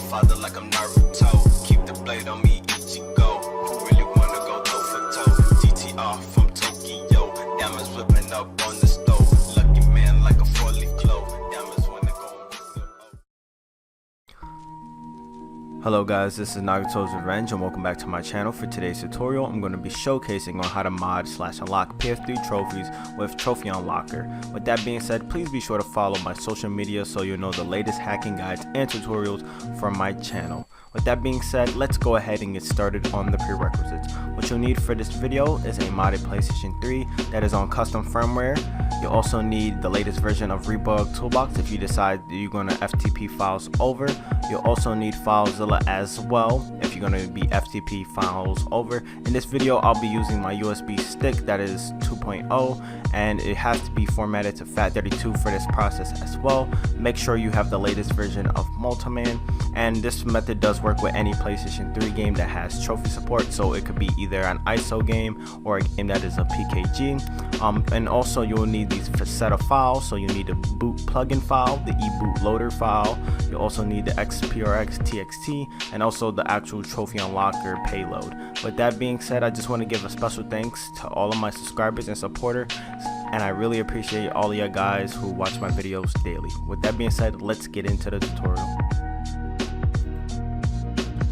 father like I'm Naruto. Keep the blade on me, Ichigo. Who really wanna go toe for toe? GTR from Tokyo. Diamonds whipping up on the stove. Lucky man like a 4-leaf clove. Diamonds wanna go with the Hello guys, this is Nagato Revenge and welcome back to my channel. For today's tutorial, I'm going to be showcasing on how to mod / unlock PS3 trophies with Trophy Unlocker. With that being said, please be sure to follow my social media so you'll know the latest hacking guides and tutorials from my channel. With that being said, let's go ahead and get started on the prerequisites. What you'll need for this video is a modded PlayStation 3 that is on custom firmware. You'll also need the latest version of Rebug Toolbox if you decide that you're going to FTP files over. You'll also need FileZilla as well if you're going to be FTP files over. In this video, I'll be using my USB stick that is 2.0 and it has to be formatted to FAT32 for this process as well. Make sure you have the latest version of MultiMan, and this method does work with any PlayStation 3 game that has trophy support, so it could be either an ISO game or a game that is a PKG. And also you'll need these set of files, so you need the boot plugin file, the EBOOTLoader file, you also need the Sprx.txt, and also the actual Trophy Unlocker payload. With that being said, I just want to give a special thanks to all of my subscribers and supporters, and I really appreciate all of you guys who watch my videos daily. With that being said, let's get into the tutorial.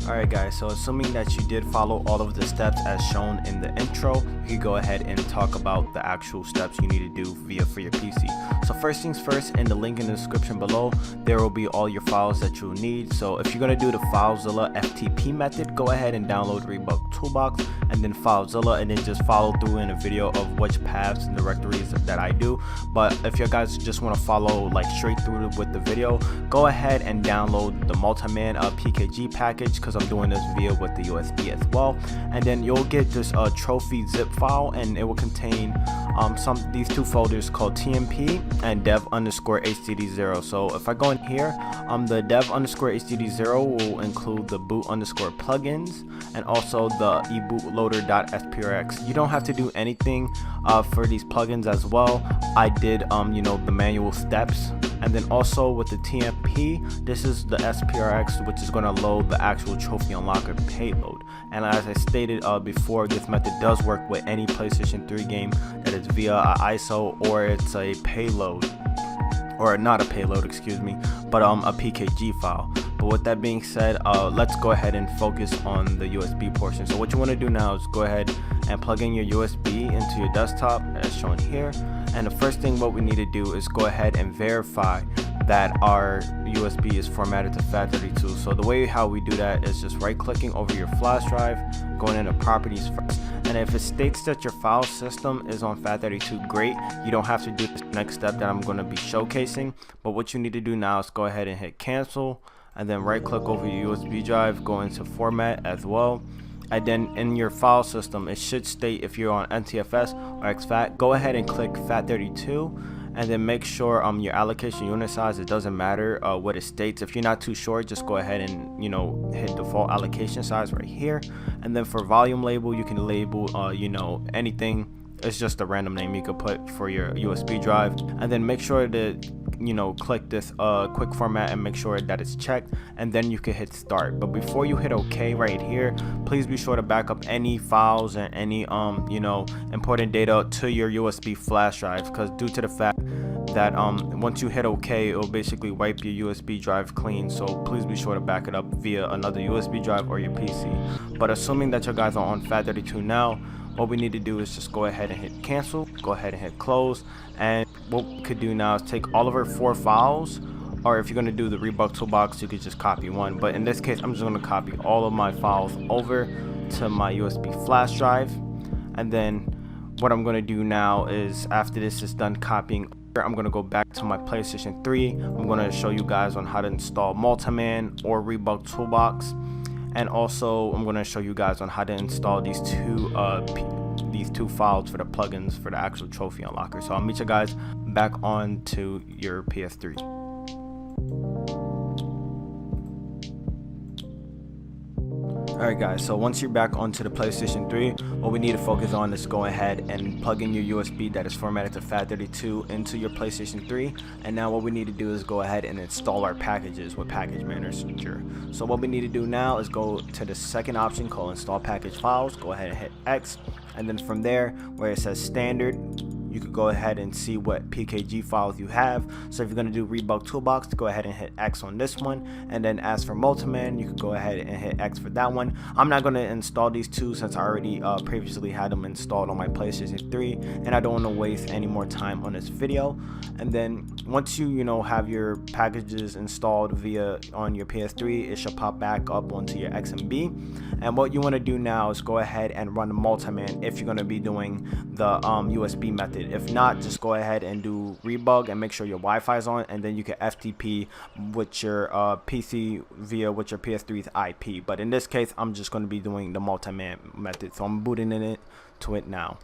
Alright guys, so assuming that you did follow all of the steps as shown in the intro, you can go ahead and talk about the actual steps you need to do for your PC. So first things first, in the link in the description below, there will be all your files that you'll need. So if you're going to do the FileZilla FTP method, go ahead and download Rebug Toolbox and then FileZilla, and then just follow through in a video of which paths and directories that I do. But if you guys just want to follow like straight through with the video, go ahead and download the MultiMan PKG package, because I'm doing this via with the USB as well. And then you'll get this trophy zip file, and it will contain these two folders called TMP and dev_hdd0. So if I go in here, the dev_hdd0 will include the boot_plugins and also the EBOOTLoader.sprx. You don't have to do anything for these plugins as well. I did the manual steps. And then also with the TMP, this is the SPRX, which is going to load the actual Trophy Unlocker payload. And as I stated before, this method does work with any PlayStation 3 game that is via an ISO or it's a payload, or not a payload, excuse me, but a PKG file. But with that being said, let's go ahead and focus on the USB portion. So what you want to do now is go ahead and plug in your USB into your desktop as shown here. And the first thing what we need to do is go ahead and verify that our USB is formatted to FAT32. So the way how we do that is just right clicking over your flash drive, going into properties first, and if it states that your file system is on FAT32, great. You don't have to do this next step that I'm going to be showcasing, but what you need to do now is go ahead and hit cancel, and then right click over your USB drive, go into format as well. And then in your file system, it should state if you're on NTFS or exFAT, go ahead and click FAT32, and then make sure your allocation unit size, it doesn't matter what it states. If you're not too sure, just go ahead and hit default allocation size right here. And then for volume label, you can label anything. It's just a random name you could put for your USB drive, and then make sure to click this quick format and make sure that it's checked, and then you can hit start. But before you hit OK right here, please be sure to back up any files and any important data to your USB flash drive, because due to the fact that once you hit OK, it'll basically wipe your USB drive clean. So please be sure to back it up via another USB drive or your PC. But assuming that you guys are on FAT32 now, what we need to do is just go ahead and hit cancel, go ahead and hit close. And what we could do now is take all of our 4 files, or if you're going to do the Rebug Toolbox, you could just copy one. But in this case, I'm just going to copy all of my files over to my USB flash drive. And then what I'm going to do now is, after this is done copying, I'm going to go back to my PlayStation 3. I'm going to show you guys on how to install MultiMan or Rebug Toolbox. And also I'm going to show you guys on how to install these two files for the plugins for the actual Trophy Unlocker. So I'll meet you guys back on to your PS3. Alright guys, so once you're back onto the PlayStation 3, what we need to focus on is go ahead and plug in your USB that is formatted to FAT32 into your PlayStation 3. And now what we need to do is go ahead and install our packages with Package Manager. So what we need to do now is go to the second option called Install Package Files, go ahead and hit X, and then from there where it says Standard, you could go ahead and see what PKG files you have. So if you're going to do Rebug Toolbox, go ahead and hit X on this one, and then as for MultiMan, you could go ahead and hit X for that one. I'm not going to install these two since I already previously had them installed on my PlayStation 3, and I don't want to waste any more time on this video. And then once you have your packages installed on your PS3, it should pop back up onto your XMB. And what you want to do now is go ahead and run the MultiMan if you're going to be doing the USB method. If not, just go ahead and do Rebug and make sure your Wi-Fi is on, and then you can FTP with your PC via with your PS3's IP. But in this case, I'm just going to be doing the MultiMan method, so I'm booting to it now.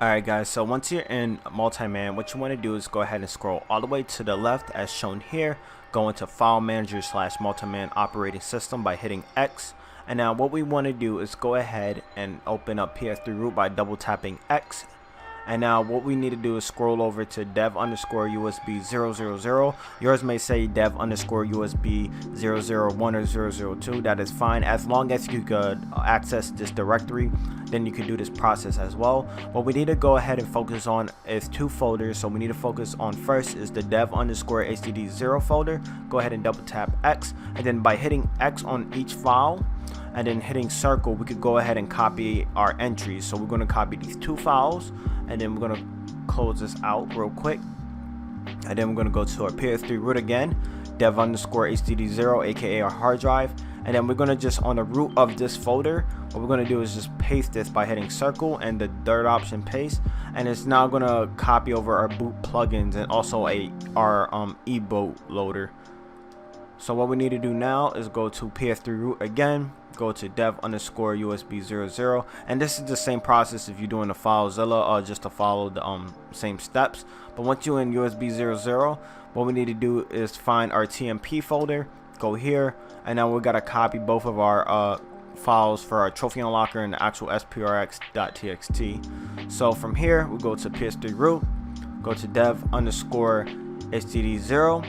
Alright guys, so once you're in MultiMan, what you want to do is go ahead and scroll all the way to the left as shown here. Go into File Manager / MultiMan Operating System by hitting X. And now what we want to do is go ahead and open up PS3 root by double tapping X. And now what we need to do is scroll over to dev_USB 000. Yours may say dev_USB 001 or 002. That is fine as long as you could access this directory. Then you can do this process as well. What we need to go ahead and focus on is two folders. So we need to focus on first is the dev_HDD0 folder. Go ahead and double tap X, and then by hitting X on each file and then hitting circle, we could go ahead and copy our entries. So we're going to copy these two files, and then we're going to close this out real quick, and then we're going to go to our PS3 root again, dev_HDD0, aka our hard drive, and then we're going to just on the root of this folder, what we're going to do is just paste this by hitting circle and the third option paste, and it's now going to copy over our boot plugins and also our EBOOTLoader. So what we need to do now is go to PS3 root again, go to dev_USB 00, and this is the same process if you're doing a FileZilla, just to follow the same steps. But once you're in USB 00, what we need to do is find our TMP folder, go here, and now we gotta copy both of our files for our TrophyUnlocker and the actual Sprx.txt. So from here we go to PS3 root, go to dev_HDD0,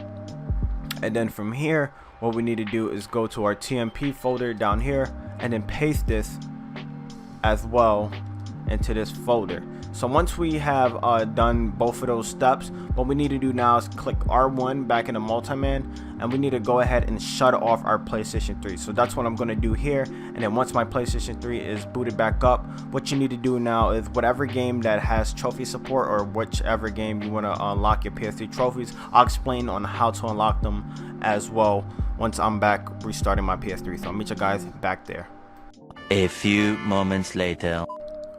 and then from here what we need to do is go to our TMP folder down here and then paste this as well into this folder. So once we have done both of those steps, what we need to do now is click R1 back into MultiMan, and we need to go ahead and shut off our PlayStation 3. So that's what I'm going to do here. And then once my PlayStation 3 is booted back up, what you need to do now is whatever game that has trophy support, or whichever game you want to unlock your PS3 trophies, I'll explain on how to unlock them as well once I'm back restarting my PS3. So I'll meet you guys back there. A few moments later.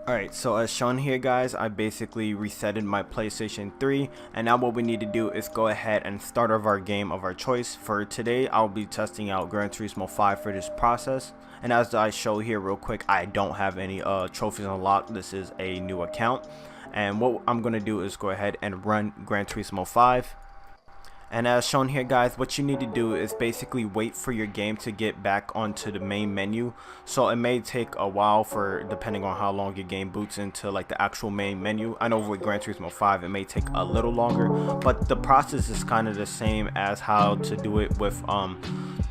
Alright, so as shown here guys, I basically resetted my PlayStation 3, and now what we need to do is go ahead and start off our game of our choice. For today, I'll be testing out Gran Turismo 5 for this process, and as I show here real quick, I don't have any trophies unlocked. This is a new account, and what I'm going to do is go ahead and run Gran Turismo 5. And as shown here guys, what you need to do is basically wait for your game to get back onto the main menu. So it may take a while depending on how long your game boots into like the actual main menu. I know with Gran Turismo 5 it may take a little longer, but the process is kind of the same as how to do it with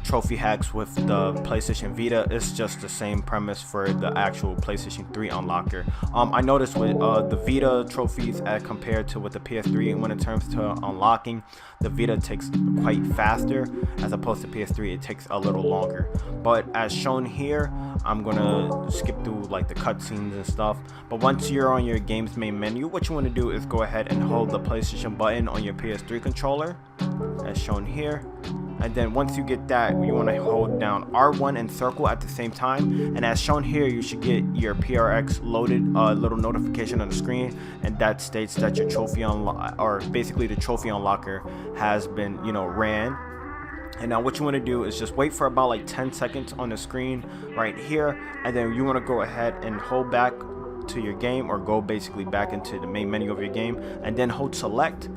trophy hacks with the PlayStation Vita. It's just the same premise for the actual PlayStation 3 unlocker. I noticed with the Vita trophies as compared to with the PS3, when it comes to unlocking, the Vita takes quite faster as opposed to PS3, it takes a little longer. But as shown here, I'm gonna skip through like the cutscenes and stuff. But once you're on your game's main menu, what you want to do is go ahead and hold the PlayStation button on your PS3 controller as shown here, and then once you get that, you want to hold down R1 and circle at the same time, and as shown here, you should get your PRX loaded little notification on the screen, and that states that your trophy or basically the trophy unlocker has been ran. And now what you want to do is just wait for about like 10 seconds on the screen right here, and then you want to go ahead and hold back to your game, or go basically back into the main menu of your game, and then hold select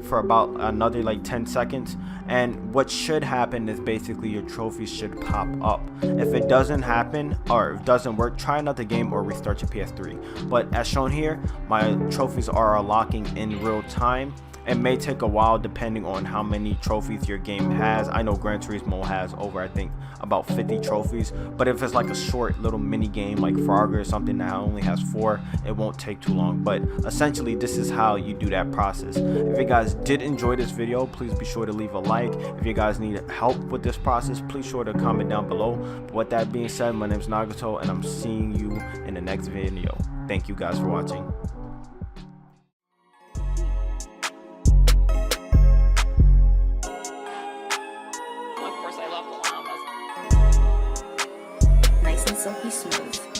for about another like 10 seconds, and what should happen is basically your trophies should pop up. If it doesn't happen or it doesn't work, try another game or restart your PS3. But as shown here, my trophies are unlocking in real time. It may take a while depending on how many trophies your game has. I know Gran Turismo has over, I think, about 50 trophies. But if it's like a short little mini game like Frogger or something that only has 4, it won't take too long. But essentially, this is how you do that process. If you guys did enjoy this video, please be sure to leave a like. If you guys need help with this process, please sure to comment down below. But with that being said, my name is Nagato, and I'm seeing you in the next video. Thank you guys for watching. Nice and silky smooth.